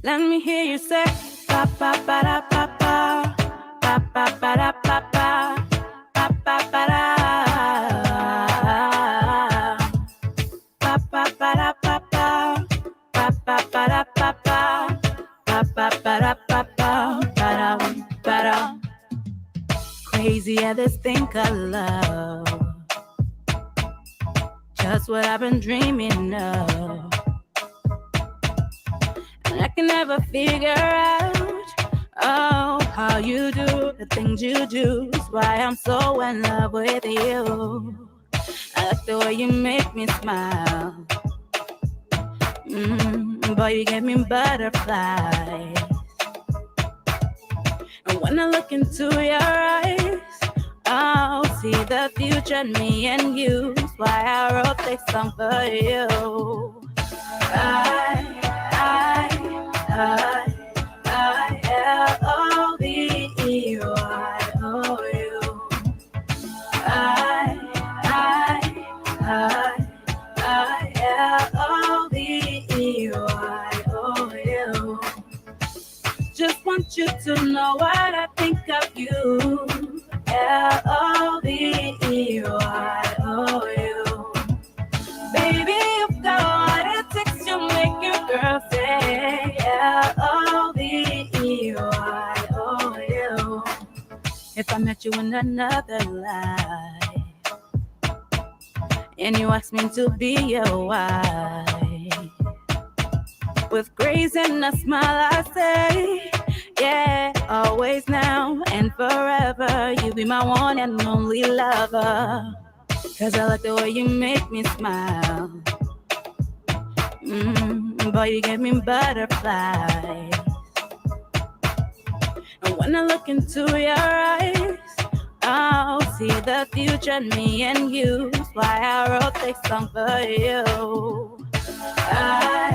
Let me hear you say ba ba ba da ba ba ba ba ba da ba ba ba ba ba da ba ba ba da ba ba ba ba ba da ba ba ba ba ba da ba ba ba da. Crazy at this thing called love, just what I've been dreaming of. I can never figure out, oh, how you do the things you do. Is why I'm so in love with you. I like the way you make me smile. Boy, you give me butterflies. And when I look into your eyes, I'll see the future in me and you. That's why I wrote this song for you. I-L-O-V-E-Y-O-U. I-L-O-V-E-Y-O-U. Just want you to know what I think of you. L-O-V-E-Y-O-U. Baby, you've got what it takes to make your girl say L-O-V-E-Y-O-U. If I met you in another life and you asked me to be your wife, with grace and a smile I say, yeah, always now and forever. You be my one and only lover. Cause I like the way you make me smile. Boy, you give me butterflies. And when I look into your eyes, I'll see the future in me and you. That's why I wrote this song for you. I-L-O-V-E-Y-O-U.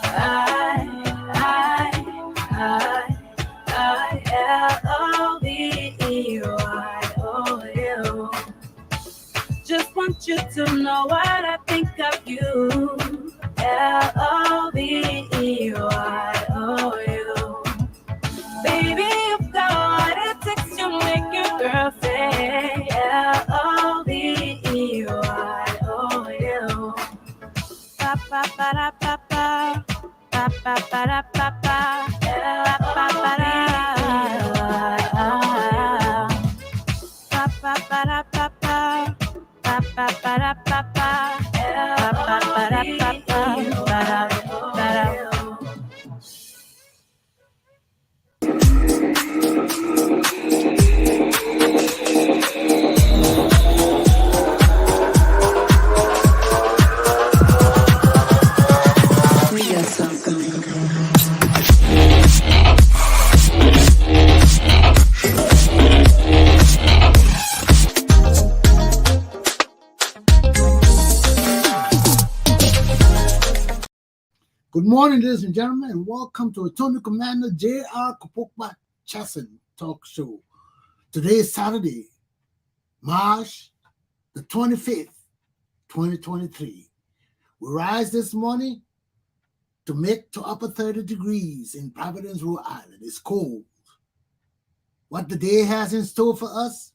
I-L-O-V-E-Y-O-U. Just want you to know what I think of you. L-O-V-E-Y-O-U. Baby, you've got what it takes to make your girl say L-O-V-E-Y-O-U. Ba ba ba da ba ba ba ba ba da ba ba ba ba ba da ba ba ba da ba ba ba ba ba da ba ba ba ba ba da ba ba ba da. Good morning, ladies and gentlemen, and welcome to Attorney Commander J.R. Glapohkpa Chesson talk show. Today is Saturday, March the 25th, 2023. We rise this morning to mid to upper 30 degrees in Providence, Rhode Island. It's cold. What the day has in store for us?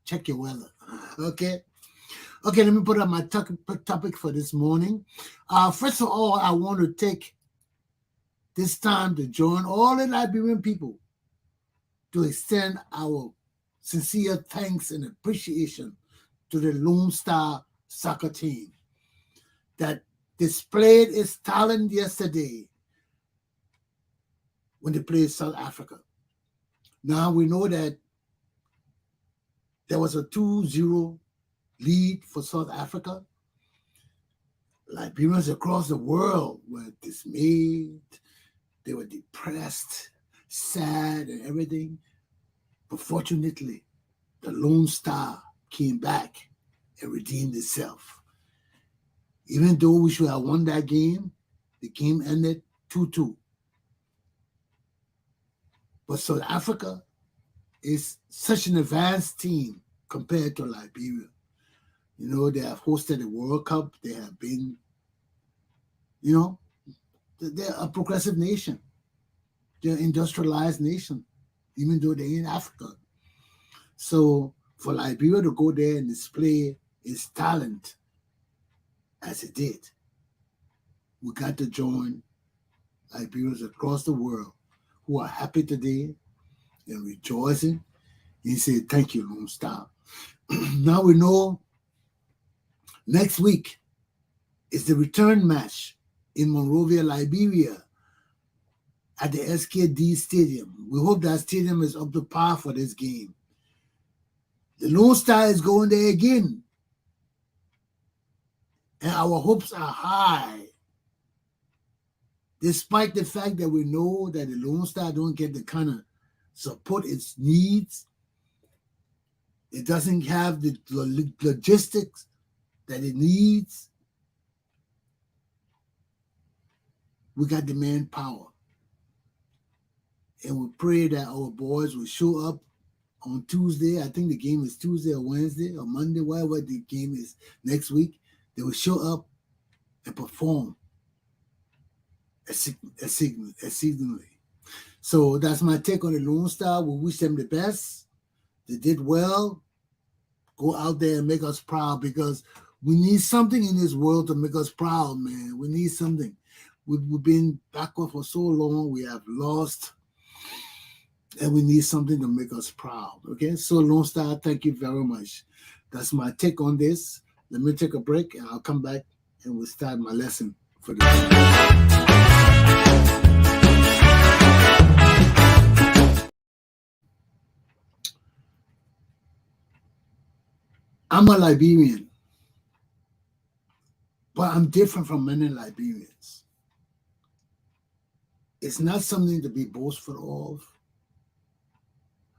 Check your weather, okay? Okay, let me put up my topic for this morning. First of all, I want to take this time to join all the Liberian people to extend our sincere thanks and appreciation to the Lone Star soccer team that displayed its talent yesterday when they played South Africa. Now we know that there was a 2-0 lead for South Africa. Liberians across the world were dismayed. They were depressed, sad, and everything. But fortunately, the Lone Star came back and redeemed itself. Even though we should have won that game, the game ended 2-2. But South Africa is such an advanced team compared to Liberia. You know, they have hosted the World Cup. They have been, you know, they're a progressive nation. They're an industrialized nation, even though they're in Africa. So for Liberia to go there and display its talent as it did, we got to join Liberians across the world who are happy today and rejoicing and say, thank you, Lone Star. Now we know next week is the return match in Monrovia, Liberia at the SKD Stadium. We hope that stadium is up to par for this game. The Lone Star is going there again. And our hopes are high. Despite the fact that we know that the Lone Star don't get the kind of support it needs, it doesn't have the logistics that it needs. We got the manpower. And we pray that our boys will show up on Tuesday. I think the game is Tuesday or Wednesday or Monday, whatever the game is next week. They will show up and perform exceedingly. So that's my take on the Lone Star. We wish them the best. They did well. Go out there and make us proud, because we need something in this world to make us proud, man. We need something. We've been backward for so long. We have lost. And we need something to make us proud. Okay? So Lone Star, thank you very much. That's my take on this. Let me take a break and I'll come back and we'll start my lesson for the day. I'm a Liberian, but I'm different from many Liberians. It's not something to be boastful of.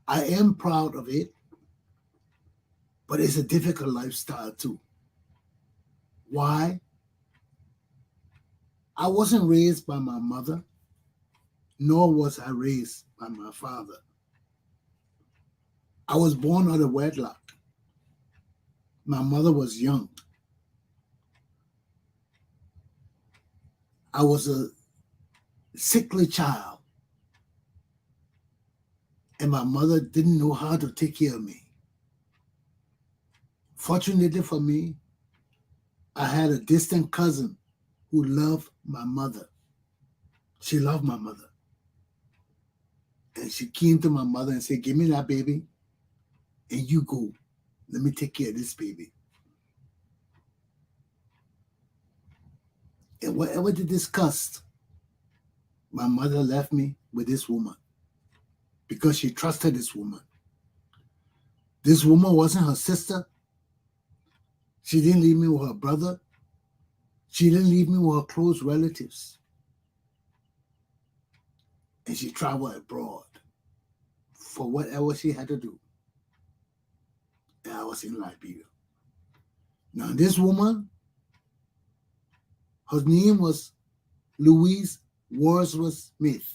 I am proud of it, but it's a difficult lifestyle too. Why? I wasn't raised by my mother, nor was I raised by my father. I was born out of wedlock. My mother was young. I was a sickly child, and my mother didn't know how to take care of me. Fortunately for me, I had a distant cousin who loved my mother. She loved my mother. And she came to my mother and said, give me that baby and you go. Let me take care of this baby. And whatever they discussed, my mother left me with this woman because she trusted this woman. This woman wasn't her sister. She didn't leave me with her brother. She didn't leave me with her close relatives. And she traveled abroad for whatever she had to do. And I was in Liberia. Now, this woman, her name was Louise Wordsworth Smith.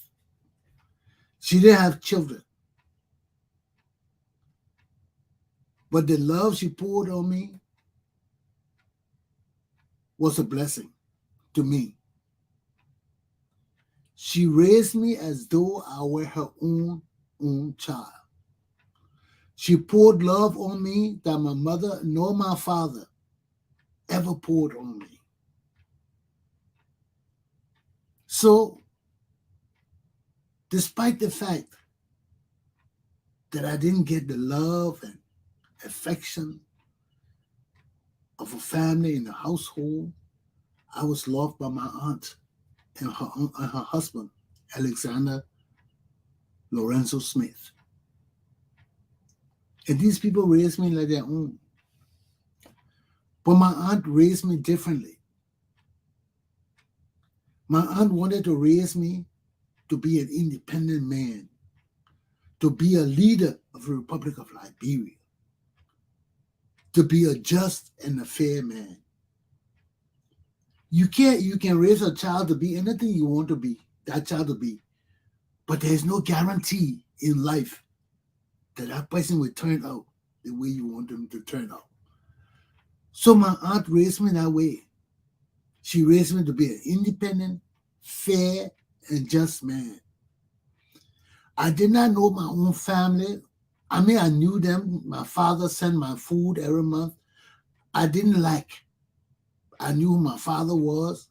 She didn't have children. But the love she poured on me was a blessing to me. She raised me as though I were her own child. She poured love on me that my mother nor my father ever poured on me. So, despite the fact that I didn't get the love and affection of a family in a household, I was loved by my aunt and her husband, Alexander Lorenzo Smith. And these people raised me like their own. But my aunt raised me differently. My aunt wanted to raise me to be an independent man, to be a leader of the Republic of Liberia, to be a just and a fair man. You can raise a child to be anything you want to be, that child to be, but there's no guarantee in life that that person will turn out the way you want them to turn out. So my aunt raised me that way. She raised me to be an independent, fair, and just man. I did not know my own family. I mean, I knew them. My father sent my food every month. I didn't like. I knew who my father was.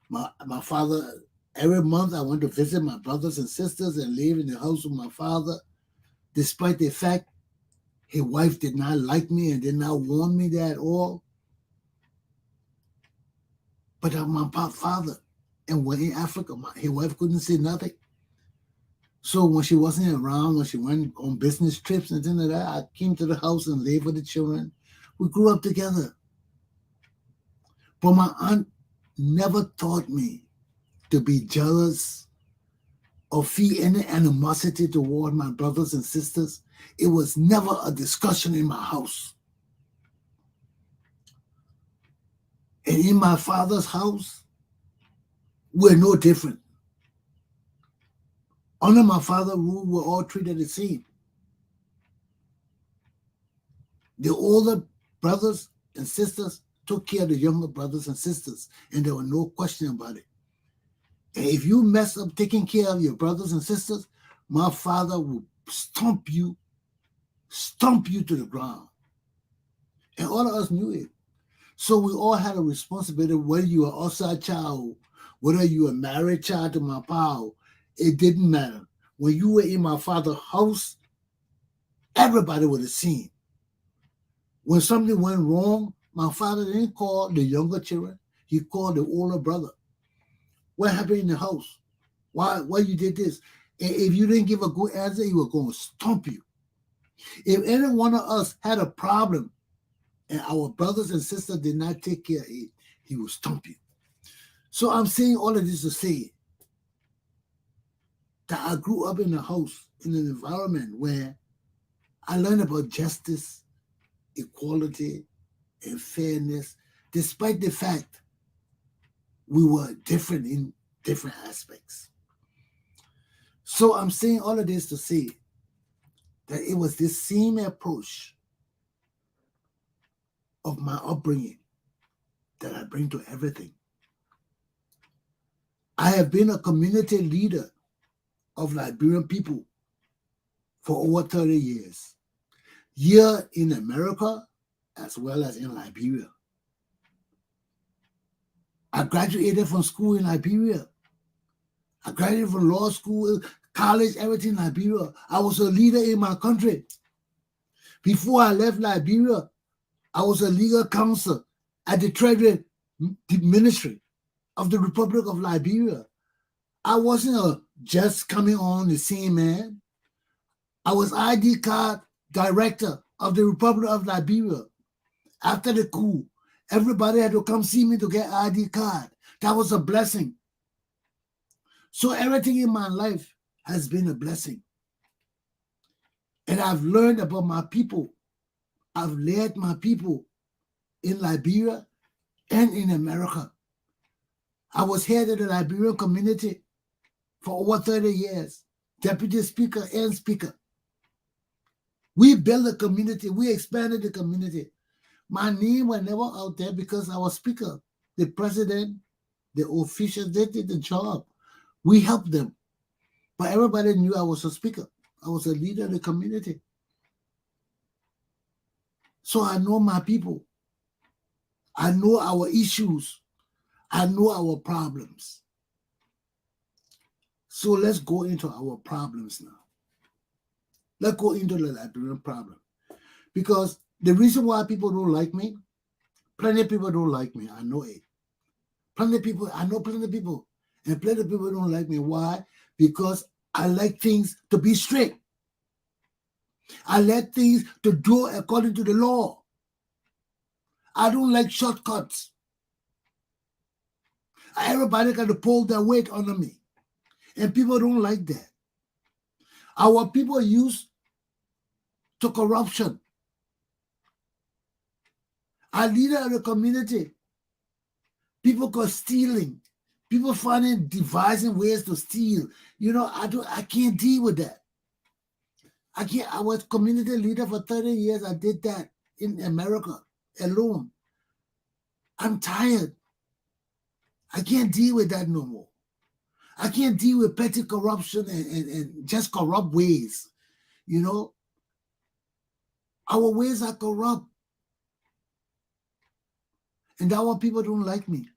My father, every month I went to visit my brothers and sisters and live in the house with my father, despite the fact his wife did not like me and did not want me there at all. But my father, and when in Africa, his wife couldn't say nothing. So when she wasn't around, when she went on business trips and things like that, I came to the house and lived with the children. We grew up together. But my aunt never taught me to be jealous or feel any animosity toward my brothers and sisters. It was never a discussion in my house. And in my father's house, we're no different. Under my father's rule, we're all treated the same. The older brothers and sisters took care of the younger brothers and sisters, and there was no question about it. And if you mess up taking care of your brothers and sisters, my father will stomp you to the ground. And all of us knew it. So we all had a responsibility, whether you were outside child, whether you were married child to my pal, it didn't matter. When you were in my father's house, everybody would have seen. When something went wrong, my father didn't call the younger children. He called the older brother. What happened in the house? Why you did this? And if you didn't give a good answer, he was going to stomp you. If any one of us had a problem and our brothers and sisters did not take care of it, he would stomp you. So I'm saying all of this to say that I grew up in a house, in an environment where I learned about justice, equality, and fairness, despite the fact we were different in different aspects. So I'm saying all of this to say that it was this same approach of my upbringing that I bring to everything. I have been a community leader of Liberian people for over 30 years, here in America as well as in Liberia. I graduated from school in Liberia. I graduated from law school, college, everything in Liberia. I was a leader in my country. Before I left Liberia, I was a legal counsel at the Treasury Ministry of the Republic of Liberia. I wasn't just coming on the scene, man. I was ID card director of the Republic of Liberia. After the coup, everybody had to come see me to get ID card. That was a blessing. So everything in my life has been a blessing. And I've learned about my people. I've led my people in Liberia and in America. I was head of the Liberian community for over 30 years, deputy speaker and speaker. We built a community. We expanded the community. My name was never out there because I was speaker. The president, the officials, they did the job. We helped them. But everybody knew I was a speaker. I was a leader of the community. So I know my people. I know our issues. I know our problems. So let's go into our problems now. Let's go into the Liberian problem. Because the reason why people don't like me, plenty of people don't like me. I know it. I know plenty of people. And plenty of people don't like me. Why? Because I like things to be straight. I like things to do according to the law. I don't like shortcuts. Everybody got to pull their weight on me. And people don't like that. Our people are used to corruption. Our leader of the community, people got stealing. People devising ways to steal. I can't deal with that. I was community leader for 30 years. I did that in America alone. I'm tired. I can't deal with that no more. I can't deal with petty corruption and just corrupt ways. You know, our ways are corrupt. And that's why people don't like me.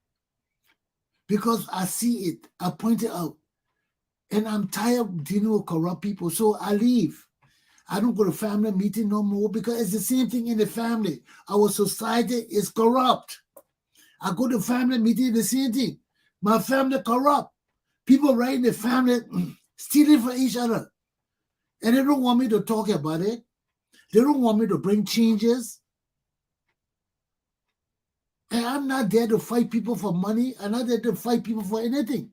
Because I see it. I point it out. And I'm tired of dealing with corrupt people. So I leave. I don't go to family meeting no more because it's the same thing in the family. Our society is corrupt. I go to family meeting, the same thing. My family corrupt. People right in the family stealing from each other. And they don't want me to talk about it. They don't want me to bring changes. And I'm not there to fight people for money. I'm not there to fight people for anything.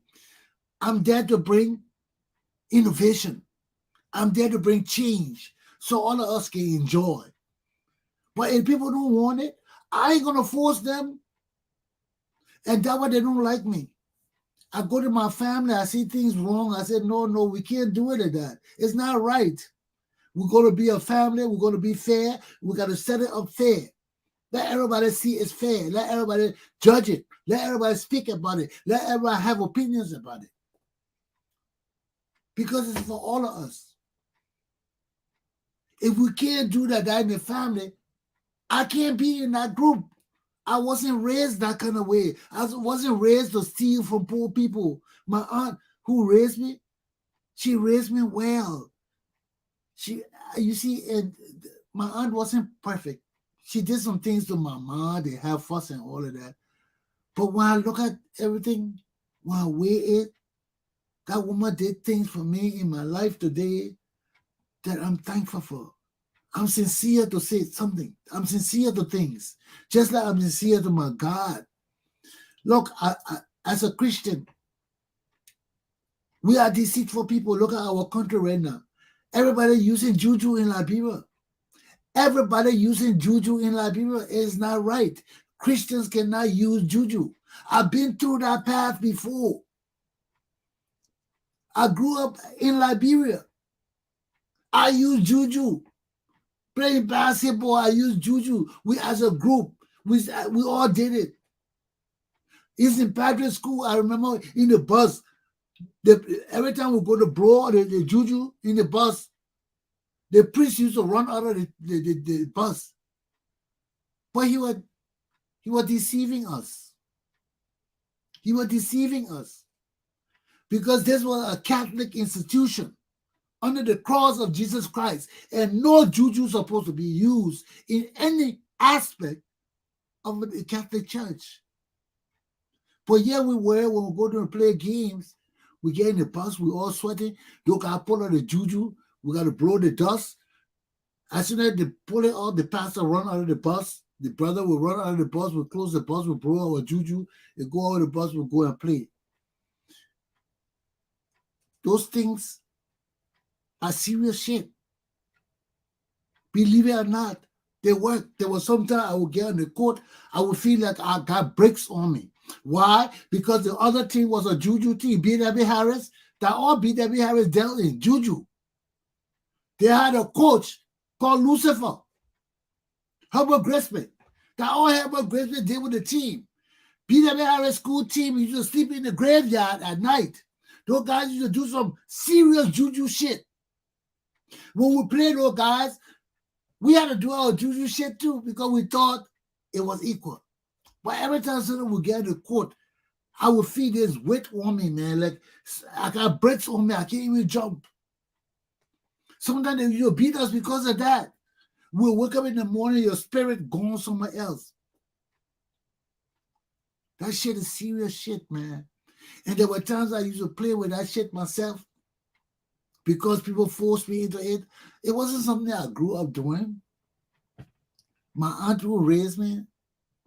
I'm there to bring innovation. I'm there to bring change so all of us can enjoy. But if people don't want it, I ain't going to force them. And that's why they don't like me. I go to my family, I see things wrong. I said, no, we can't do it like that. It's not right. We're going to be a family. We're going to be fair. We got to set it up fair. Let everybody see it's fair. Let everybody judge it. Let everybody speak about it. Let everybody have opinions about it. Because it's for all of us. If we can't do that in the family, I can't be in that group. I wasn't raised that kind of way. I wasn't raised to steal from poor people. My aunt who raised me, she raised me well. You see, and my aunt wasn't perfect. She did some things to my mom. They have fuss and all of that. But when I look at everything, when I weigh it, that woman did things for me in my life today that I'm thankful for. I'm sincere to say something. I'm sincere to things. Just like I'm sincere to my God. Look, as a Christian, we are deceitful people. Look at our country right now. Everybody using juju in Liberia. Everybody using juju in Liberia is not right. Christians cannot use juju. I've been through that path before. I grew up in Liberia. I use juju. Playing basketball, I use juju. We as a group, we all did it. In St. Patrick's School, I remember in the bus, every time we go to blow the juju in the bus, the priest used to run out of the bus. But he was deceiving us. He was deceiving us. Because this was a Catholic institution under the cross of Jesus Christ. And no juju is supposed to be used in any aspect of the Catholic Church. But yeah, we were, when we go to play games, we get in the bus, we all sweating. You got to pull out the juju. We got to blow the dust. As soon as they pull it out, the pastor run out of the bus. The brother will run out of the bus, we'll close the bus, we'll blow our juju, and go out of the bus, we'll go and play. Those things are serious shit. Believe it or not, they work. There was sometimes I would get on the court, I would feel like I got bricks on me. Why? Because the other team was a juju team, B.W. Harris. That all B.W. Harris dealt in juju. They had a coach called Lucifer, Herbert Grisman. That all Herbert Grisman did with the team. B.W. Harris school team used to sleep in the graveyard at night. Those guys used to do some serious juju shit. When we played those guys, we had to do our juju shit too because we thought it was equal. But every time we get to the court, I would feel this weight on me, man. Like I got bricks on me. I can't even jump. Sometimes they used to beat us because of that. We'll wake up in the morning, your spirit gone somewhere else. That shit is serious shit, man. And there were times I used to play with that shit myself because people forced me into it. It wasn't something I grew up doing. My aunt who raised me,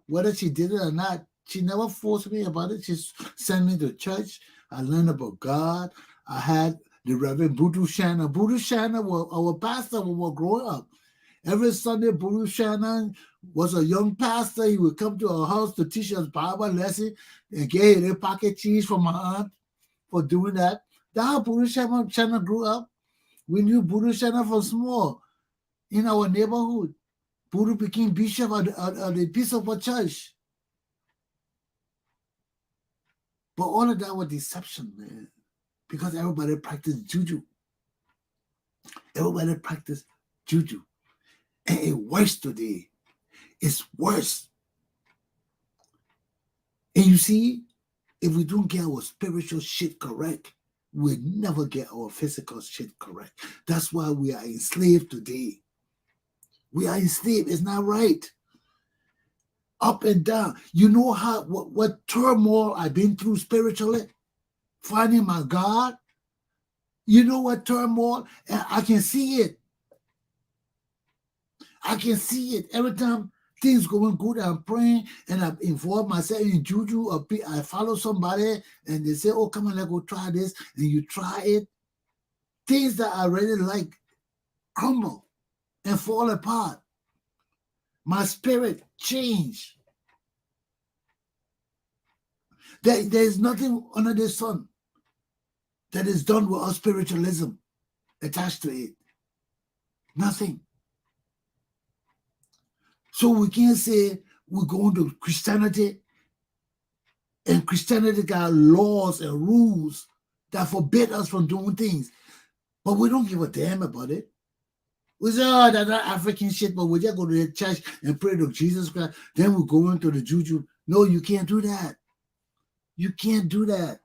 whether she did it or not, she never forced me about it. She sent me to church. I learned about God. I had the Reverend Budu Shannon. Budu Shannon was our pastor when we were growing up. Every Sunday, Budu Shannon was a young pastor. He would come to our house to teach us Bible lesson and get a pocket cheese from my aunt for doing that. That's how Budu Shannon grew up. We knew Buddha Shana from small in our neighborhood. Buddha became bishop of the Episcopal Church. But all of that was deception, man. Because everybody practiced juju. Everybody practiced juju. And it worse today. It's worse. And you see, if we don't get our spiritual shit correct, we'll never get our physical shit correct. That's why we are enslaved today. We are enslaved. It's not right. Up and down. You know what turmoil I've been through spiritually? Finding my God. You know what turmoil? And I can see it. I can see it. Every time things going good, I'm praying and I involve myself in juju, or I follow somebody and they say, oh, come on, let's go try this. And you try it. Things that I really like crumble and fall apart. My spirit change. There is nothing under the sun that is done without spiritualism attached to it. Nothing. So we can't say we're going to Christianity and Christianity got laws and rules that forbid us from doing things. But we don't give a damn about it. We say, oh, that's not African shit, but we just go to the church and pray to Jesus Christ. Then we go into the juju. No, you can't do that. You can't do that.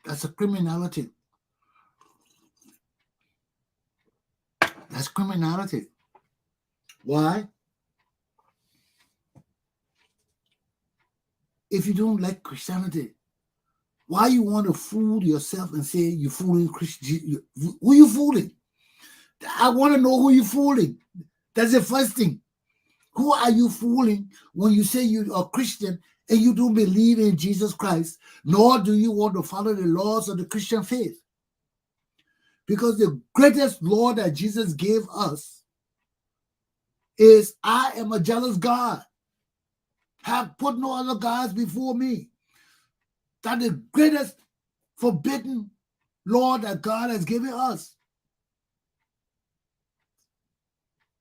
That's a criminality. That's criminality. Why? If you don't like Christianity, why you want to fool yourself and say you're fooling Christian? Who you fooling? I want to know who you're fooling. That's the first thing. Who are you fooling when you say you are Christian and you don't believe in Jesus Christ, nor do you want to follow the laws of the Christian faith? Because the greatest law that Jesus gave us is, I am a jealous God. Have put no other gods before me. That the greatest forbidden law that God has given us.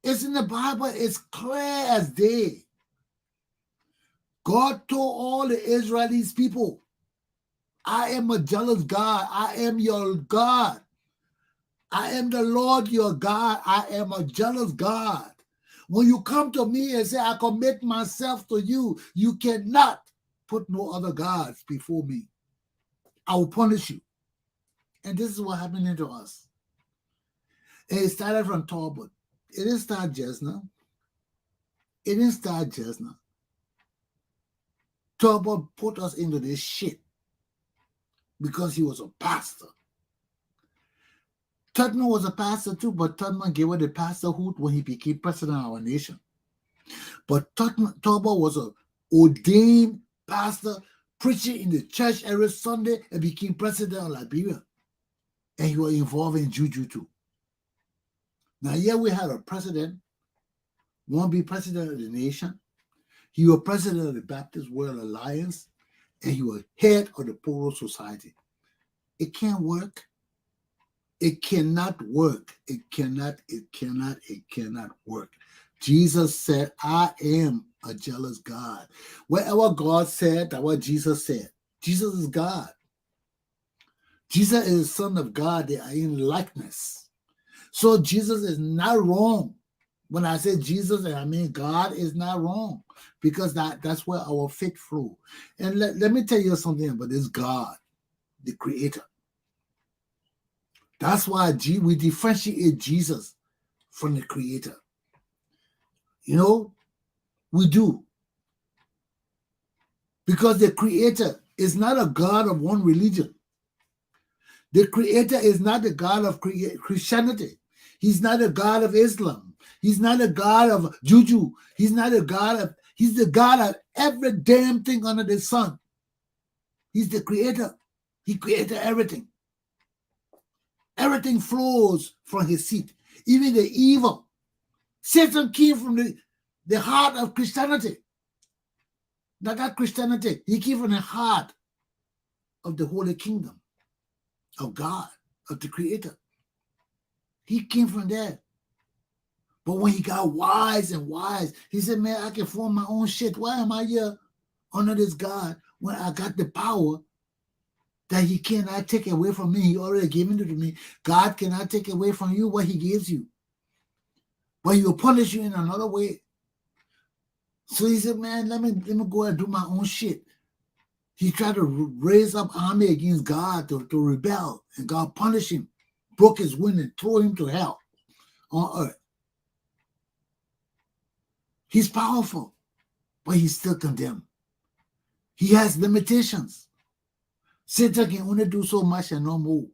It's in the Bible. It's clear as day. God told all the Israelis people, I am a jealous God. I am your God. I am the Lord your God. I am a jealous God. When you come to me and say, I commit myself to you, you cannot put no other gods before me. I will punish you. And this is what happened to us. And it started from Talbot. It didn't start just now. It didn't start just now. Talbot put us into this shit because he was a pastor. Tubman was a pastor too, but Tubman gave her the pastorhood when he became president of our nation. But Talbot was an ordained pastor, preaching in the church every Sunday, and became president of Liberia. And he was involved in juju too. Now here we had a president, won't be president of the nation. He was president of the Baptist World Alliance, and he was head of the Polo Society. It can't work. It cannot work. It cannot work. Jesus said, I am a jealous God. Wherever God said, that's what Jesus said. Jesus is God. Jesus is the Son of God. They are in likeness. So Jesus is not wrong. When I say Jesus, and I mean God is not wrong, because that's where our faith flow. And let me tell you something about this God, the Creator. That's why we differentiate Jesus from the Creator. You know, we do. Because the Creator is not a God of one religion. The Creator is not the God of Christianity. He's not a God of Islam. He's not a God of juju. He's not a God of, he's the God of every damn thing under the sun. He's the Creator. He created everything. Everything flows from his seat. Even the evil. Satan came from the heart of Christianity. Not that Christianity. He came from the heart of the Holy Kingdom, of God, of the Creator. He came from there. But when he got wise and wise, he said, man, I can form my own shit. Why am I here under this God when I got the power that he cannot take away from me? He already given it to me. God cannot take away from you what he gives you. But he will punish you in another way. So he said, man, let me go and do my own shit. He tried to raise up army against God to rebel, and God punished him, broke his wind, and threw him to hell on earth. He's powerful, but he's still condemned. He has limitations. Satan can only do so much and no more.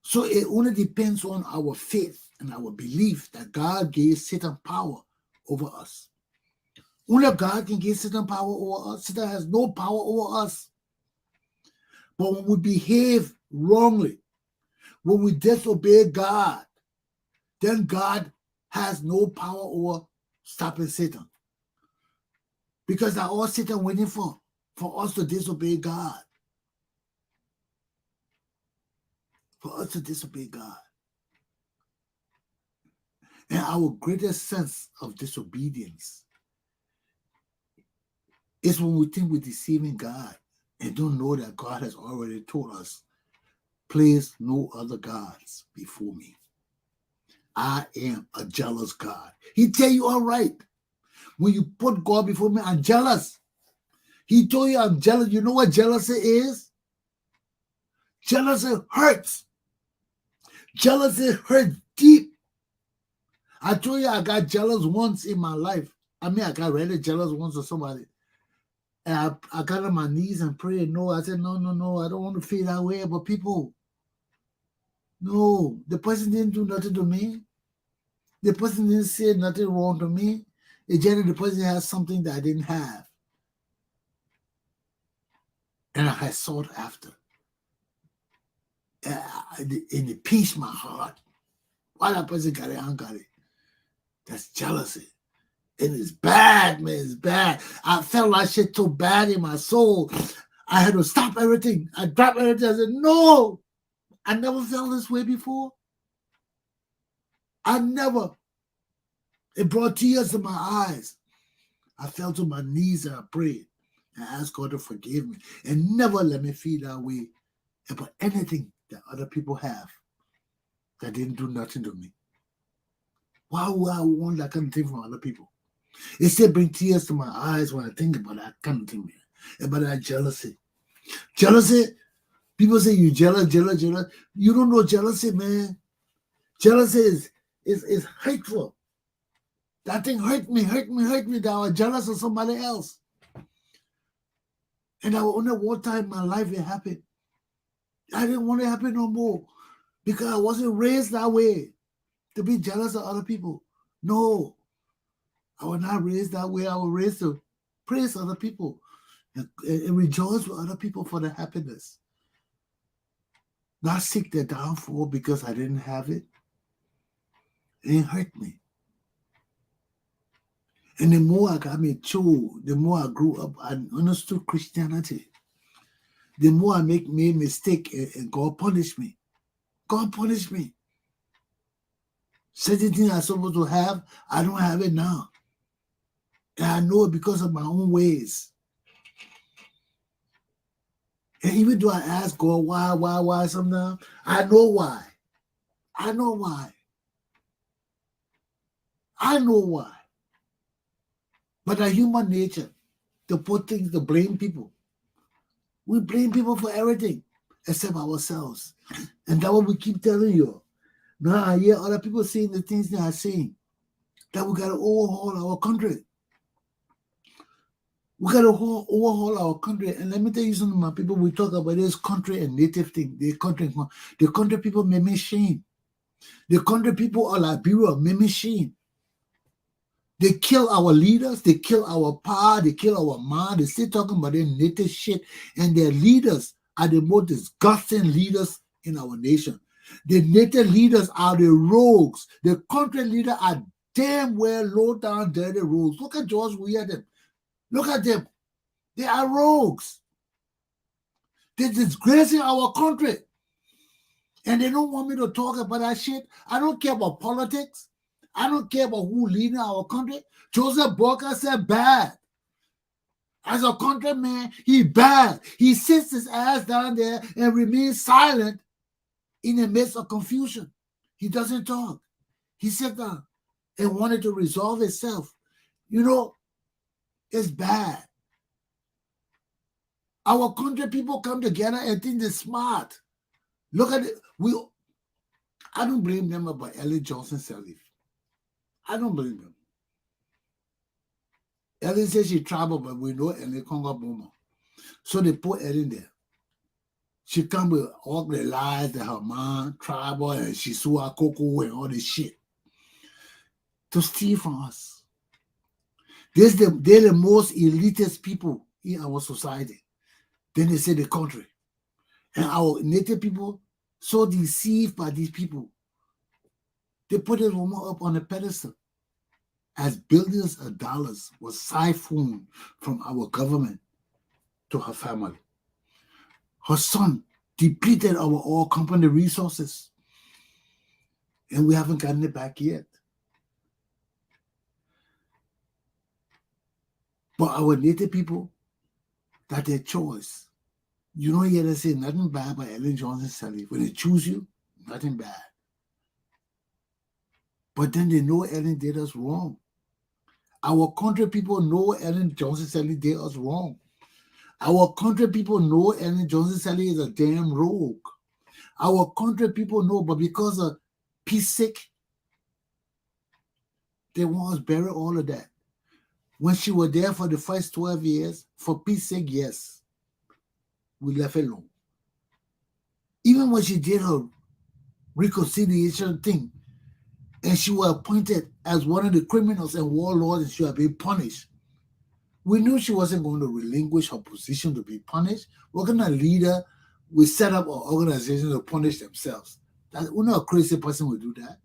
So it only depends on our faith and our belief that God gave Satan power over us. Only God can give Satan power over us. Satan has no power over us. But when we behave wrongly, when we disobey God, then God has no power over stopping Satan. Because that's all Satan waiting for us to disobey God. For us to disobey God. And our greatest sense of disobedience is when we think we're deceiving God and don't know that God has already told us, place no other gods before me. I am a jealous God. He tell you, all right, when you put God before me, I'm jealous. He told you I'm jealous. You know what jealousy is? Jealousy hurts. Jealousy hurts deep. I told you I got jealous once in my life. I mean, I got really jealous once of somebody. And I got on my knees and prayed. No, I said, no, I don't want to feel that way about people. No, the person didn't do nothing to me. The person didn't say nothing wrong to me. It's just the person has something that I didn't have. And I had sought after. And it pinched my heart. Why that person got it, I got it. That's jealousy. And it's bad, man. It's bad. I felt like shit so bad in my soul. I had to stop everything. I dropped everything. I said, no. I never felt this way before. I never. It brought tears to my eyes. I fell to my knees and I prayed. And asked God to forgive me. And never let me feel that way about anything that other people have that didn't do nothing to me. Why would I want that kind of thing from other people? It still brings tears to my eyes when I think about that kind of thing, about that jealousy. Jealousy, people say you jealous. You don't know jealousy, man. Jealousy is hateful. That thing hurt me that I was jealous of somebody else. And only one time in my life it happened. I didn't want it to happen no more because I wasn't raised that way to be jealous of other people. No. I was not raised that way. I was raised to praise other people and rejoice with other people for their happiness. Not seek their downfall because I didn't have it. It didn't hurt me. And the more I got matured, the more I grew up and understood Christianity, the more I made mistake and God punished me. God punished me. Certain things I'm supposed to have, I don't have it now. And I know it because of my own ways. And even though I ask God why sometimes, I know why. I know why. I know why. But our human nature, to put things, to blame people. We blame people for everything except ourselves. And that's what we keep telling you. Now I hear other people saying the things they are saying, that we got to overhaul our country. We got to overhaul our country. And let me tell you something, my people, we talk about this country and native thing. The country people make me shame. The country people of Liberia make me shame. They kill our leaders, they kill our power, they kill our mind. They still talking about their native shit. And their leaders are the most disgusting leaders in our nation. The native leaders are the rogues. The country leaders are damn well low down dirty rogues. Look at George Weah. Look at them. They are rogues. They're disgracing our country. And they don't want me to talk about that shit. I don't care about politics. I don't care about who leading our country. Joseph Boyka said bad. As a countryman, he bad. He sits his ass down there and remains silent in the midst of confusion. He doesn't talk. He sat down and wanted to resolve itself. You know, it's bad. Our country people come together and think they're smart. Look at it. I don't blame them about Ellen Johnson Sirleaf. I don't blame them. Ellen says she's tribal, but we know Ellen Congo Boma. So they put Ellen there. She come with all the lies that her mom, tribal, and she saw her cocoa and all this shit to steal from us. They're the most elitist people in our society. Then they say the country. And our native people so deceived by these people. They put this woman up on a pedestal as billions of dollars was siphoned from our government to her family. Her son depleted our oil company resources, and we haven't gotten it back yet. But our native people, that's their choice. You don't hear them say nothing bad about Ellen Johnson Sirleaf. When they choose you, nothing bad. But then they know Ellen did us wrong. Our country people know Ellen Johnson Sirleaf did us wrong. Our country people know Ellen Johnson Sirleaf is a damn rogue. Our country people know, but because of peace sake, they want us bury all of that. When she was there for the first 12 years, for peace sake, yes, we left her alone. Even when she did her reconciliation thing, and she was appointed as one of the criminals and warlords and she had been punished, we knew she wasn't going to relinquish her position to be punished. What kind of leader would set up an organization to punish themselves? We're not a crazy person would do that.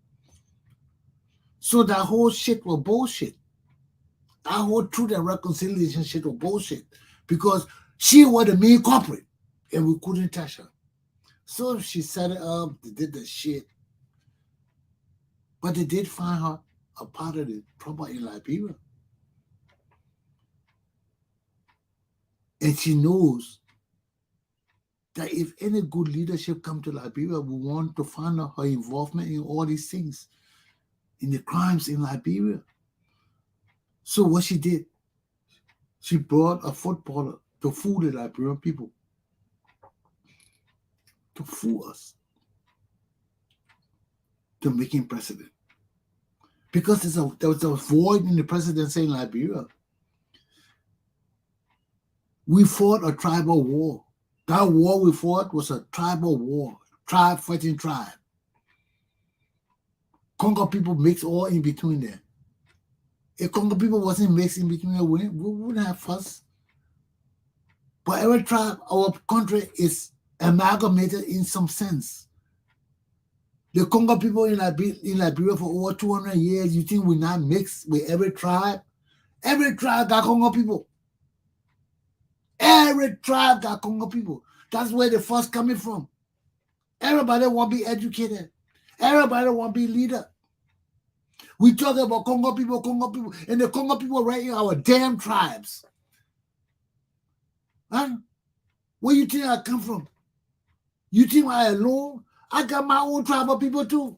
So that whole shit was bullshit. That whole truth and reconciliation shit was bullshit because she was the main culprit and we couldn't touch her. So she set it up, they did the shit. But they did find her a part of the trouble in Liberia. And she knows that if any good leadership come to Liberia, we want to find out her involvement in all these things, in the crimes in Liberia. So what she did, she brought a footballer to fool the Liberian people, to fool us, to make him president. Because there was a void in the presidency in Liberia. We fought a tribal war. That war we fought was a tribal war, tribe fighting tribe. Congo people mixed all in between there. If Congo people wasn't mixed in between there, we wouldn't have fuss. But every tribe, our country is amalgamated in some sense. The Congo people in Liberia for over 200 years, you think we're not mixed with every tribe? Every tribe got Congo people. Every tribe got Congo people. That's where the fuss coming from. Everybody want to be educated. Everybody want to be leader. We talk about Congo people, and the Congo people right in our damn tribes. Huh? Where you think I come from? You think I alone? I got my own tribal people too.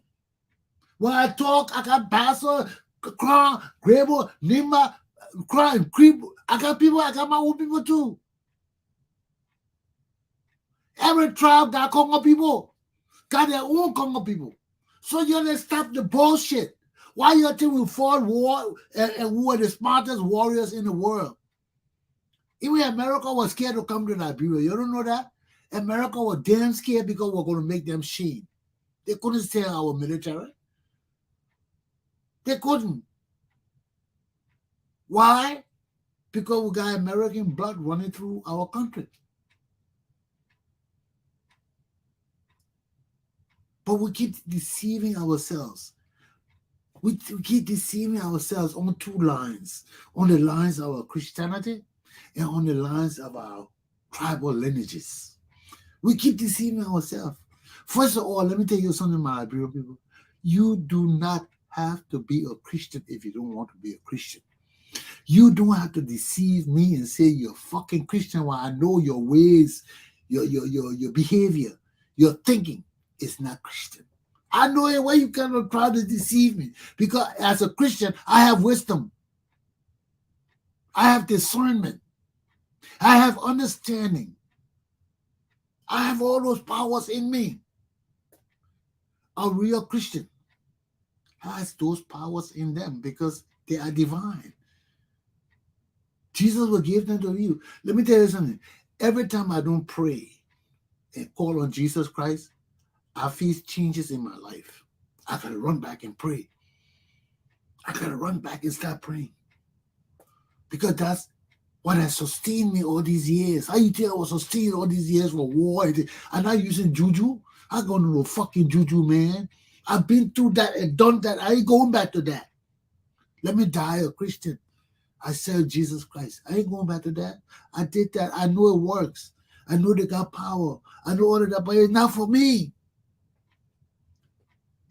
When I talk, I got Bassa, Kran, Grebo, Nima, Kran, Creep. I got my own people too. Every tribe got Congo people, got their own Congo people. So you gotta stop the bullshit. Why you think we fought war and we were the smartest warriors in the world? Even America was scared to come to Liberia. You don't know that? America was damn scared because we're going to make them shame. They couldn't stay our military. They couldn't. Why? Because we got American blood running through our country. But we keep deceiving ourselves. We keep deceiving ourselves on two lines. On the lines of our Christianity and on the lines of our tribal lineages. We keep deceiving ourselves. First of all, let me tell you something, my Liberian people. You do not have to be a Christian if you don't want to be a Christian. You don't have to deceive me and say you're fucking Christian while I know your ways, your behavior, your thinking is not Christian. I know it. Why you cannot try to deceive me? Because as a Christian, I have wisdom. I have discernment. I have understanding. I have all those powers in me. A real Christian has those powers in them because they are divine. Jesus will give them to you. Let me tell you something. Every time I don't pray and call on Jesus Christ, I feel changes in my life. I gotta run back and pray. I gotta run back and start praying. Because that's what has sustained me all these years. How you think I was sustained all these years for war? I'm not using juju. I go to no fucking juju, man. I've been through that and done that. I ain't going back to that. Let me die a Christian. I serve Jesus Christ. I ain't going back to that. I did that. I know it works. I know they got power. I know all of that, but it's not for me.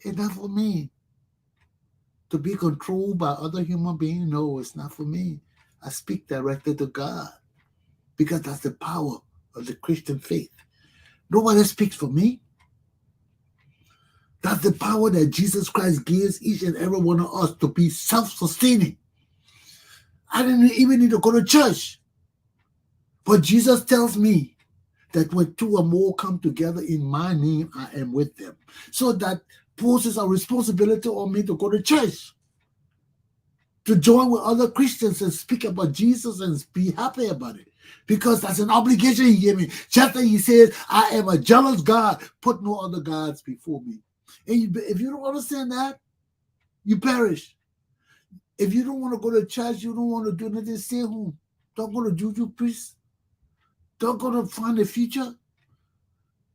It's not for me. To be controlled by other human beings, no, it's not for me. I speak directly to God because that's the power of the Christian faith. Nobody speaks for me. That's the power that Jesus Christ gives each and every one of us to be self-sustaining. I didn't even need to go to church. But Jesus tells me that when two or more come together in my name, I am with them. So that poses a responsibility on me to go to church, to join with other Christians and speak about Jesus and be happy about it. Because that's an obligation he gave me. Just like he says, I am a jealous God. Put no other gods before me. And if you don't understand that, you perish. If you don't want to go to church, you don't want to do nothing, stay home. Don't go to juju priest. Don't go to find a future.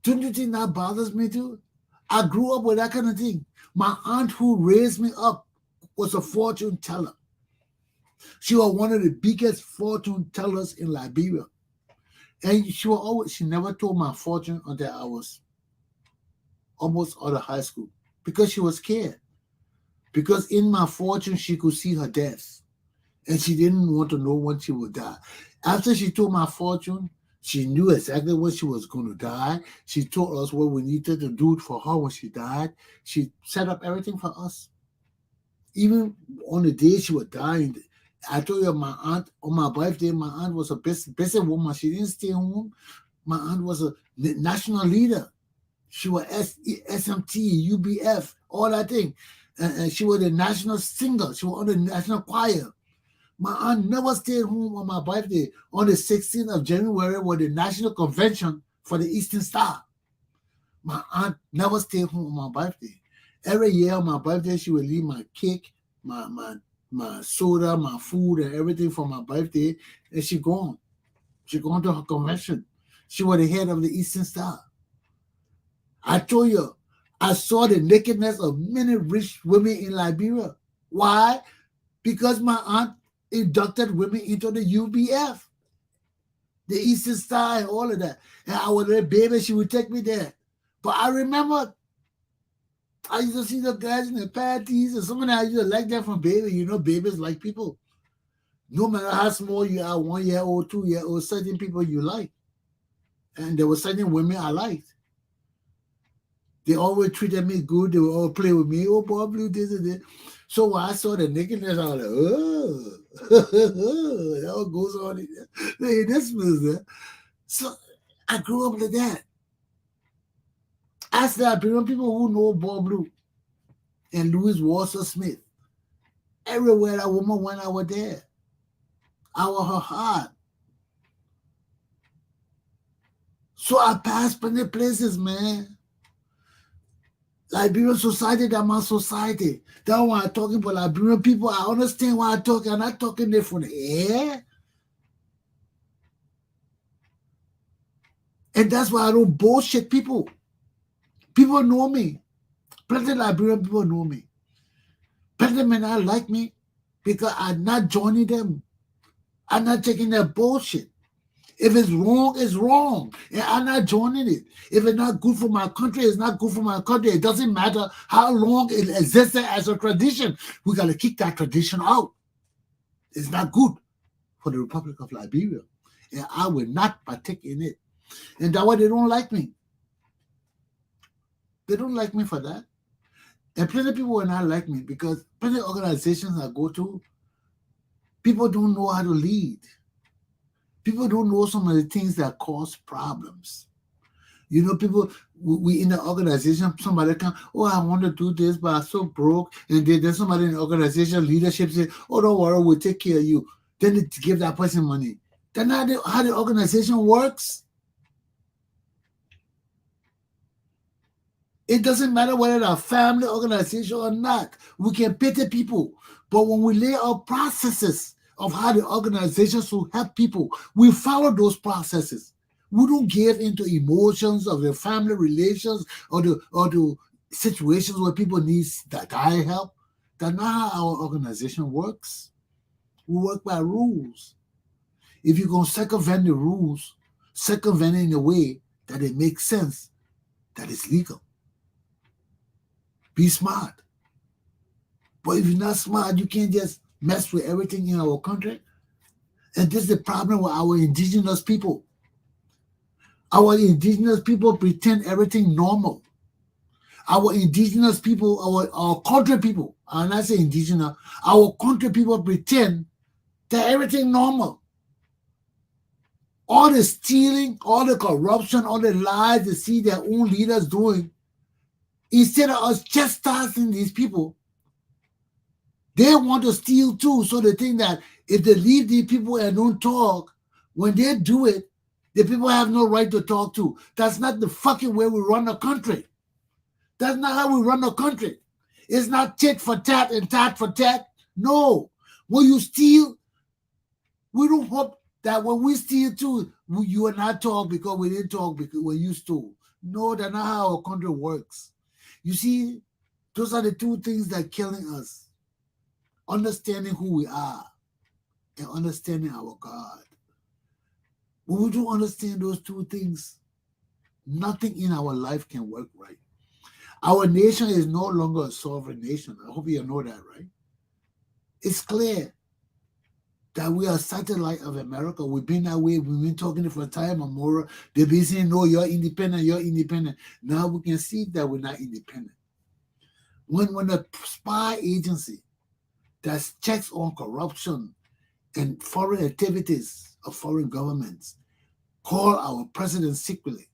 Don't you think that bothers me too? I grew up with that kind of thing. My aunt who raised me up was a fortune teller. She was one of the biggest fortune tellers in Liberia. And she never told my fortune until I was almost out of high school because she was scared. Because in my fortune, she could see her death. And she didn't want to know when she would die. After she told my fortune, she knew exactly when she was going to die. She told us what we needed to do for her when she died. She set up everything for us. Even on the day she was dying, I told you my aunt, on my birthday, my aunt was a busy woman. She didn't stay home. My aunt was a national leader. She was SMT, UBF, all that thing. And she was a national singer. She was on the national choir. My aunt never stayed home on my birthday. On the 16th of January was the national convention for the Eastern Star. My aunt never stayed home on my birthday. Every year on my birthday, she would leave my cake, my soda, my food, and everything for my birthday, and she gone. She gone to her convention. She was the head of the Eastern Star. I told you, I saw the nakedness of many rich women in Liberia. Why? Because my aunt inducted women into the UBF, the Eastern Star, and all of that. And I was a baby, she would take me there. But I remember I used to see the guys in the panties, and some of them I used to like that from baby. You know, babies like people. No matter how small you are, 1 year old, 2 year old, certain people you like. And there were certain women I liked. They always treated me good. They would all play with me. Oh, Bob Blue, this and that. So when I saw the nakedness, I was like, oh, that all goes on in this business. So I grew up like that. Ask that people who know Bob Blue and Louis Walter Smith. Everywhere that woman went, I was there. I was her heart. So I passed many places, man. Liberian society, that's my society. That's why I'm talking about Liberian people. I understand why I'm talking. I'm not talking there from the air. And that's why I don't bullshit people. People know me. Plenty of Liberian people know me. Plenty may not like me because I'm not joining them. I'm not taking their bullshit. If it's wrong, it's wrong. And I'm not joining it. If it's not good for my country, it's not good for my country. It doesn't matter how long it existed as a tradition. We got to kick that tradition out. It's not good for the Republic of Liberia. And I will not partake in it. And that's why they don't like me. They don't like me for that. And plenty of people will not like me because plenty of organizations I go to, people don't know how to lead. People don't know some of the things that cause problems. You know, people, we in the organization, somebody come, oh, I want to do this, but I'm so broke. And then somebody in the organization leadership say, oh, don't worry, we'll take care of you. Then they give that person money. That's not how the organization works. It doesn't matter whether it's a family organization or not. We can pity people. But when we lay out processes of how the organization should help people, we follow those processes. We don't give into emotions of the family relations or the situations where people need that help. That's not how our organization works. We work by rules. If you're going to circumvent the rules, circumvent it in a way that it makes sense, that is legal. Be smart. But if you're not smart, you can't just mess with everything in our country. And this is the problem with our indigenous people. Our indigenous people pretend everything normal. Our indigenous people, our country people, and I say indigenous, our country people pretend that everything normal. All the stealing, all the corruption, all the lies they see their own leaders doing, instead of us chastising these people, they want to steal too. So they think that if they leave these people and don't talk, when they do it, the people have no right to talk to. That's not the fucking way we run a country. That's not how we run a country. It's not tit for tat and tat for tat. No. When you steal, we don't hope that when we steal too, you will not talk because we didn't talk because when you stole. No, that's not how our country works. You see, those are the two things that are killing us. Understanding who we are and understanding our God. When we don't understand those two things, nothing in our life can work right. Our nation is no longer a sovereign nation. I hope you know that, right? It's clear that we are satellite of America. We've been that way. We've been talking for a time or more. They've been saying, no, you're independent, you're independent. Now we can see that we're not independent. When a spy agency that checks on corruption and foreign activities of foreign governments call our president secretly,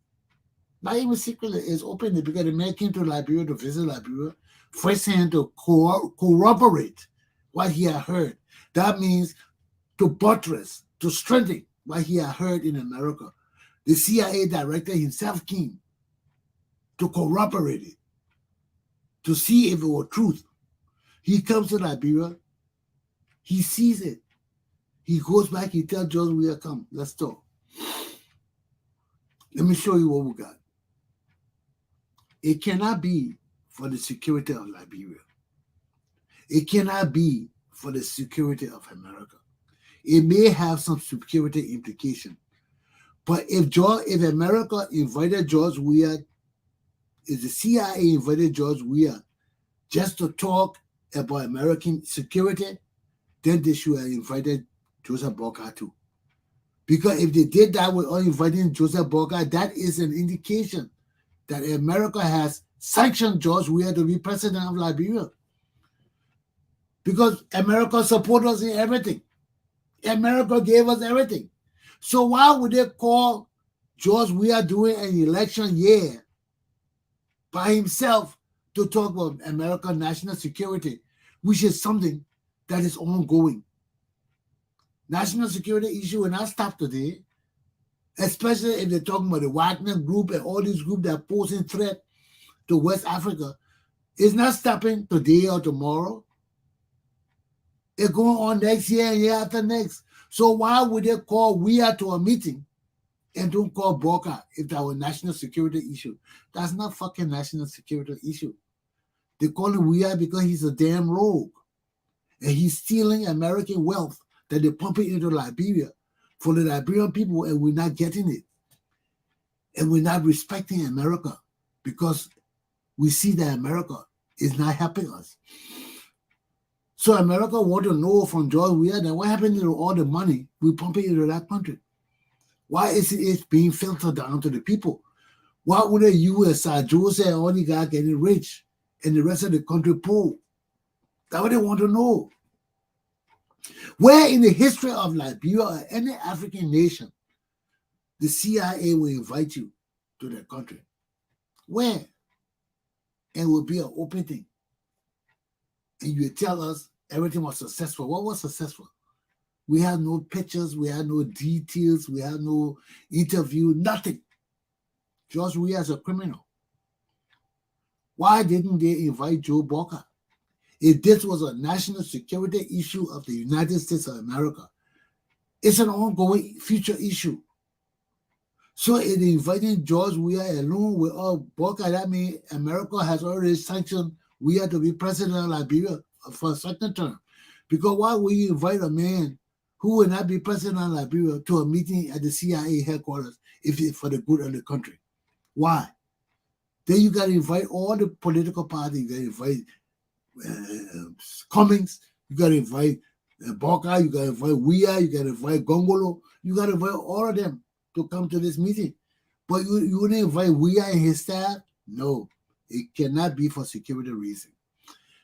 not even secretly, it's openly because the man came to Liberia to visit Liberia firsthand to corroborate what he had heard. That means to buttress, to strengthen what he had heard in America. The CIA director himself came to corroborate it, to see if it was truth. He comes to Liberia, he sees it. He goes back, he tells George, we are come, let's talk. Let me show you what we got. It cannot be for the security of Liberia. It cannot be for the security of America. It may have some security implication. But if America invited George Weah, if the CIA invited George Weah just to talk about American security, then they should have invited Joseph Boyka too. Because if they did that without inviting Joseph Boyka, that is an indication that America has sanctioned George Weah to be president of Liberia. Because America supported us in everything. America gave us everything. So why would they call George Weah during an election year by himself to talk about American national security, which is something that is ongoing? National security issue will not stop today, especially if they're talking about the Wagner group and all these groups that are posing threat to West Africa. It's not stopping today or tomorrow. It's going on next year and year after next. So why would they call Weah to a meeting and don't call Boyka if that was national security issue? That's not fucking national security issue. They call him Weah because he's a damn rogue. And he's stealing American wealth that they're pumping into Liberia for the Liberian people, and we're not getting it. And we're not respecting America because we see that America is not helping us. So America want to know from George Weah that what happened to all the money we pumping into that country? Why isn't it being filtered down to the people? Why wouldn't you as Jose and all the guys getting rich and the rest of the country poor? That's what they want to know. Where in the history of Liberia or any African nation, the CIA will invite you to their country? Where? And it will be an open thing. And you tell us everything was successful. What was successful? We had no pictures, we had no details, we had no interview, nothing. Just we as a criminal. Why didn't they invite Joe Walker? If this was a national security issue of the United States of America, it's an ongoing future issue. So in inviting George Weah alone with Walker, that means America has already sanctioned Weah to be president of Liberia for a second term. Because why would you invite a man who will not be president of Liberia to a meeting at the CIA headquarters if it's for the good of the country? Why? Then you got to invite all the political parties. You got to invite Cummings. You got to invite Boca. You got to invite Weah. You got to invite Gongolo. You got to invite all of them to come to this meeting. But you wouldn't invite Weah and his staff? No, it cannot be for security reasons.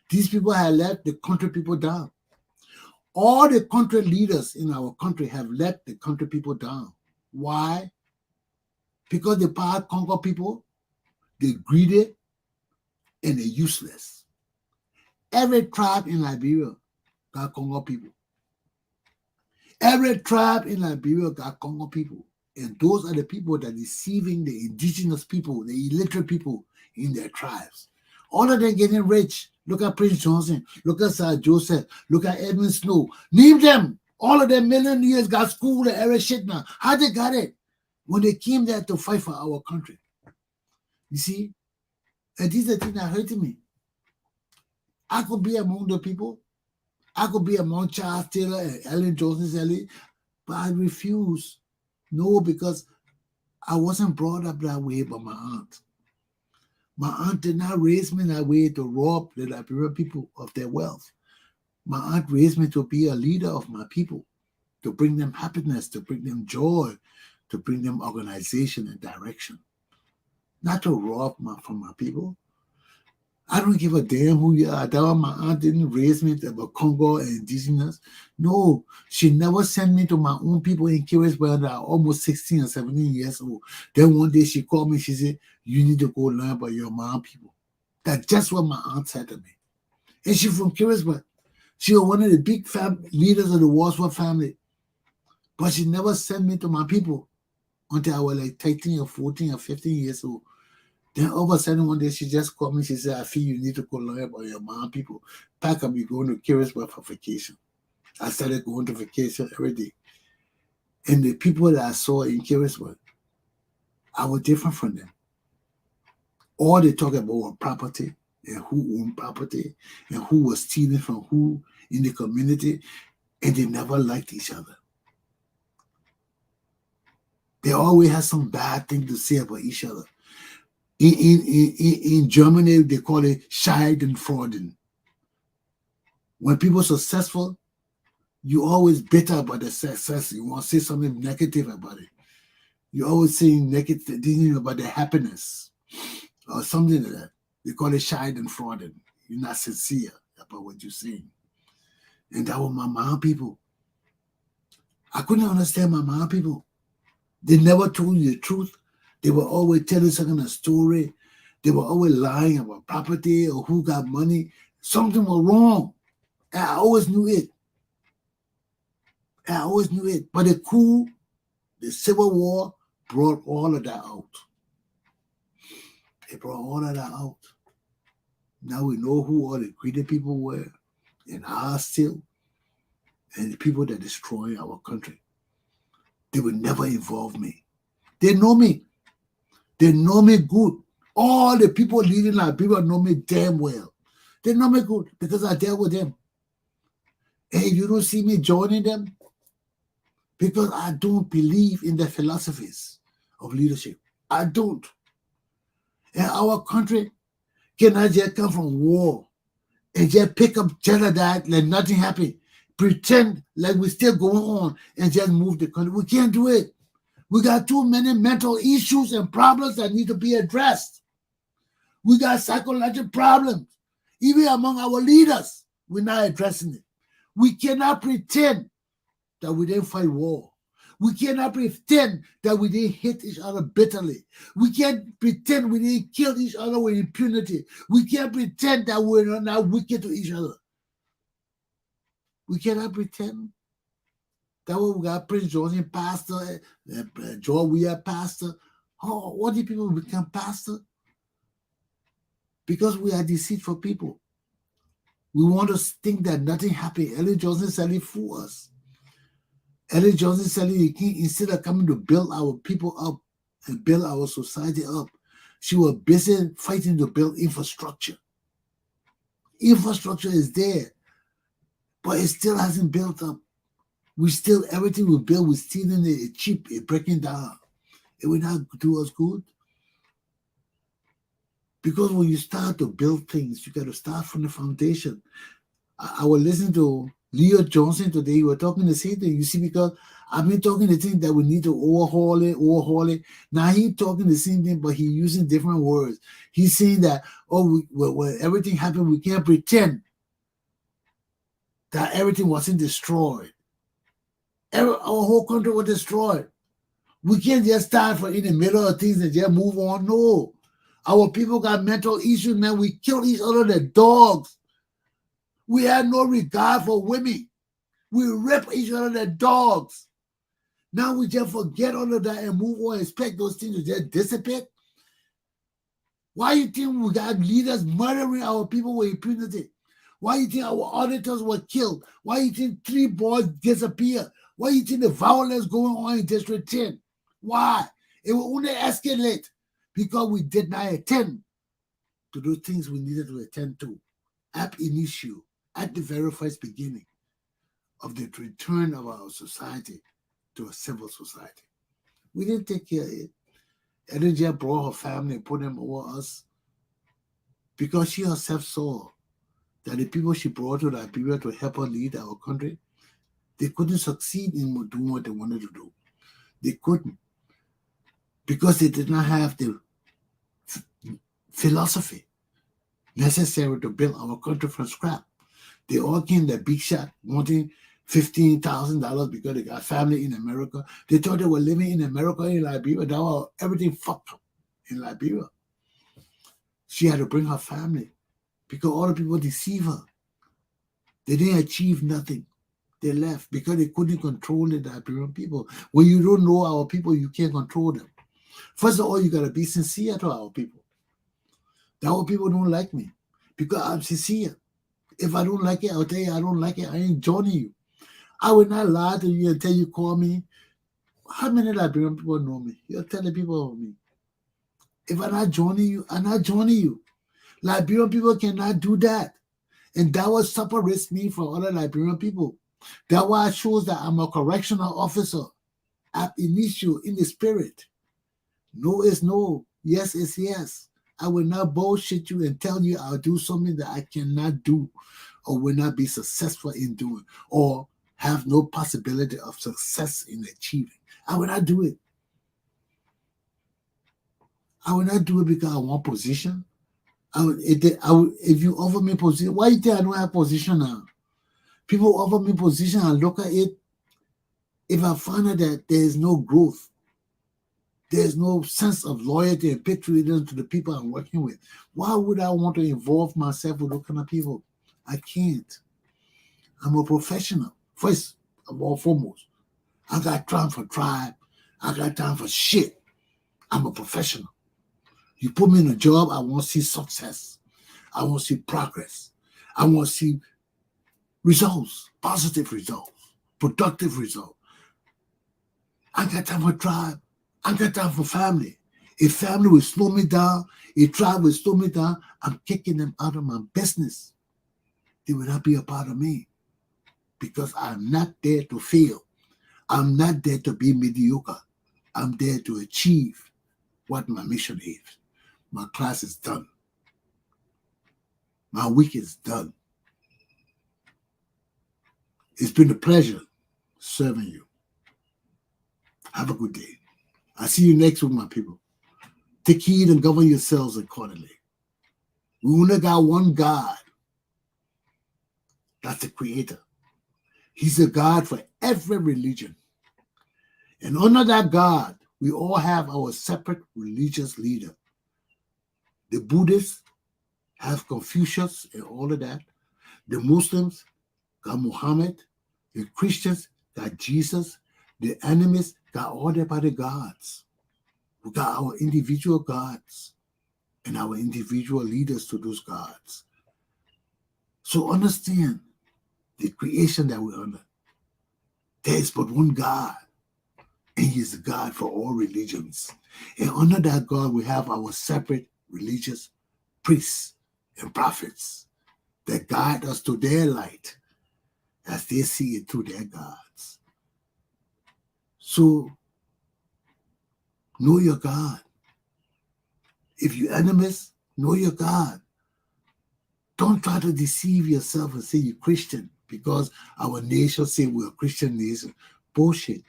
These people have let the country people down. All the country leaders in our country have let the country people down. Why? Because the power conquer people, they're greedy, and they're useless. Every tribe in Liberia got Congo people. Every tribe in Liberia got Congo people. And those are the people that are deceiving the indigenous people, the illiterate people in their tribes. All of them getting rich. Look at Prince Johnson. Look at Sir Joseph. Look at Edmund Snow. Name them. All of them millionaires got school and every shit now. How they got it? When they came there to fight for our country. You see? And these are the things that hurting me. I could be among the people. I could be among Charles Taylor and Ellen Johnson, but I refuse. No, because I wasn't brought up that way by my aunt. My aunt did not raise me that way to rob the Liberian people of their wealth. My aunt raised me to be a leader of my people, to bring them happiness, to bring them joy, to bring them organization and direction. Not to rob from my people. I don't give a damn who you are. That was my aunt didn't raise me about Congo and indigenous. No, she never sent me to my own people in Kiris when I was almost 16 or 17 years old. Then one day she called me, she said, you need to go learn about your mom people. That's just what my aunt said to me. And she's from Kirisburg. She was one of the big leaders of the Wadsworth family. But she never sent me to my people until I was like 13 or 14 or 15 years old. Then all of a sudden one day she just called me. She said, I feel you need to go learn about your mom people. Pack up, you're going to Kirisburg for vacation. I started going to vacation every day. And the people that I saw in Kirisburg, I was different from them. All they talk about was property and who owned property and who was stealing from who in the community, and they never liked each other. They always had some bad thing to say about each other. In Germany, they call it Schadenfreude. When people are successful, you always bitter about the success. You want to say something negative about it. You always saying negative things about the happiness or something like that. They call it Schadenfreude. You're not sincere about what you're saying. And that was my mom people. I couldn't understand my mom people. They never told you the truth. They were always telling some kind of story. They were always lying about property or who got money. Something was wrong. And I always knew it. But the coup, the Civil War, brought all of that out. It brought all of that out. Now we know who all the greedy people were and are still, and the people that destroy our country. They will never involve me. They know me. They know me good. All the people leading Liberia know me damn well. They know me good because I dealt with them. And if you don't see me joining them, because I don't believe in the philosophies of leadership. I don't. And our country cannot just come from war and just pick up Trinidad like nothing happened, pretend like we're still going on and just move the country. We can't do it. We got too many mental issues and problems that need to be addressed. We got psychological problems. Even among our leaders, we're not addressing it. We cannot pretend that we didn't fight war. We cannot pretend that we didn't hit each other bitterly. We can't pretend we didn't kill each other with impunity. We can't pretend that we're not wicked to each other. We cannot pretend that we got Prince George pastor, George we are pastor. Oh, what did people become pastor? Because we are deceitful people. We want to think that nothing happened. Ellen Johnson Sally fooled us. Ellen Johnson Sally, instead of coming to build our people up and build our society up, she was busy fighting to build infrastructure. Infrastructure is there, but it still hasn't built up. Everything we build, we're stealing it cheap, it breaking down. It will not do us good. Because when you start to build things, you got to start from the foundation. I was listening to Leo Johnson today. You were talking the same thing. You see, because I've been talking the thing that we need to overhaul it. Now he's talking the same thing, but he's using different words. He's saying that, when everything happened, we can't pretend that everything wasn't destroyed. Our whole country was destroyed. We can't just start in the middle of things and just move on. No. Our people got mental issues, man. We killed each other like dogs. We had no regard for women. We rip each other like dogs. Now we just forget all of that and move on and expect those things to just dissipate. Why you think we got leaders murdering our people with impunity? Why you think our auditors were killed? Why you think 3 boys disappeared? Why you think the violence going on in District 10? Why? It will only escalate because we did not attend to those things we needed to attend to ab initio, at the very first beginning of the return of our society to a civil society. We didn't take care of it. Elijah brought her family and put them over us because she herself saw that the people she brought to Liberia to help her lead our country, they couldn't succeed in doing what they wanted to do. They couldn't because they did not have the philosophy necessary to build our country from scratch. They all came the big shot, wanting $15,000 because they got family in America. They thought they were living in America, in Liberia. That was everything fucked up in Liberia. She had to bring her family because all the people deceived her. They didn't achieve nothing. They left because they couldn't control the Liberian people. When you don't know our people, you can't control them. First of all, you got to be sincere to our people. Our people don't like me because I'm sincere. If I don't like it, I'll tell you I don't like it. I ain't joining you. I will not lie to you until you call me. How many Liberian people know me? You're telling people about me. If I'm not joining you, I'm not joining you. Liberian people cannot do that. And that what separates me from other Liberian people. That why it shows that I'm a correctional officer ab initio in the spirit. No is no. Yes is yes. I will not bullshit you and tell you I'll do something that I cannot do or will not be successful in doing or have no possibility of success in achieving. I will not do it. I will not do it because I want position. If you offer me position, why you think I don't have position now? People offer me position and look at it. If I find out that there is no growth, there's no sense of loyalty and patriotism to the people I'm working with, why would I want to involve myself with those kind of people? I can't. I'm a professional. First of all, foremost, I got time for tribe. I got time for shit. I'm a professional. You put me in a job, I want to see success. I want to see progress. I want to see results, positive results, productive results. I got time for tribe. I got time for family. If family will slow me down, if tribe will slow me down, I'm kicking them out of my business. They will not be a part of me because I'm not there to fail. I'm not there to be mediocre. I'm there to achieve what my mission is. My class is done. My week is done. It's been a pleasure serving you. Have a good day. I'll see you next week, my people. Take heed and govern yourselves accordingly. We only got one God. That's the Creator. He's a God for every religion. And under that God, we all have our separate religious leader. The Buddhists have Confucius and all of that. The Muslims got Muhammad. The Christians got Jesus. The animists got all their other gods. We got our individual gods and our individual leaders to those gods. So understand the creation that we're under. There is but one God, and He is the God for all religions. And under that God, we have our separate religious priests and prophets that guide us to their light as they see it through their gods. So, know your God. If you're enemies, know your God. Don't try to deceive yourself and say you're Christian because our nation say we're a Christian nation. Bullshit.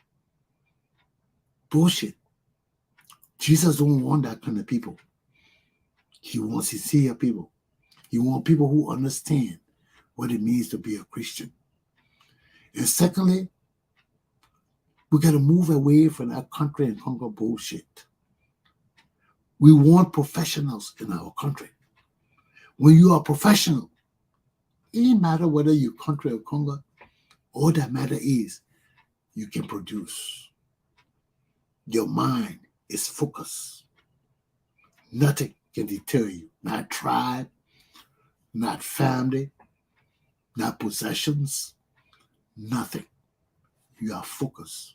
Bullshit. Jesus don't want that kind of people. He wants sincere people. He wants people who understand what it means to be a Christian. And secondly, we got to move away from that country and conquer bullshit. We want professionals in our country. When you are professional, it doesn't matter whether you're country or Congo, all that matter is you can produce. Your mind is focused. Nothing can deter you. Not tribe, not family, not possessions, nothing. You are focused.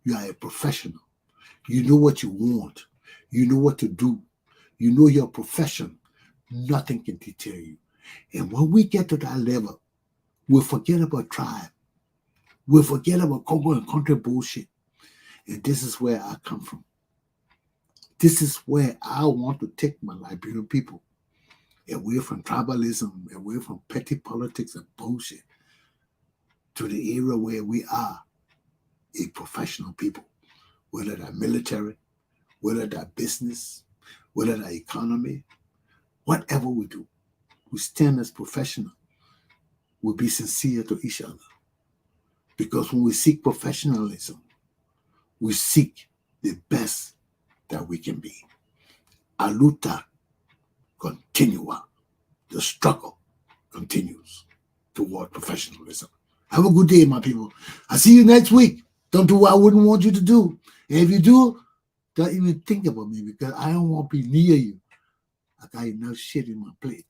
You are a professional. You know what you want. You know what to do. You know your profession. Nothing can deter you. And when we get to that level, we'll forget about tribe. We'll forget about Congo and country bullshit. And this is where I come from. This is where I want to take my Liberian people away from tribalism, away from petty politics and bullshit, to the area where we are a professional people, whether that military, whether that business, whether that economy, whatever we do, we stand as professional. We'll be sincere to each other. Because when we seek professionalism, we seek the best that we can be. A luta continua. The struggle continues toward professionalism. Have a good day, my people. I'll see you next week. Don't do what I wouldn't want you to do. And if you do, don't even think about me because I don't want to be near you. I got enough shit in my plate.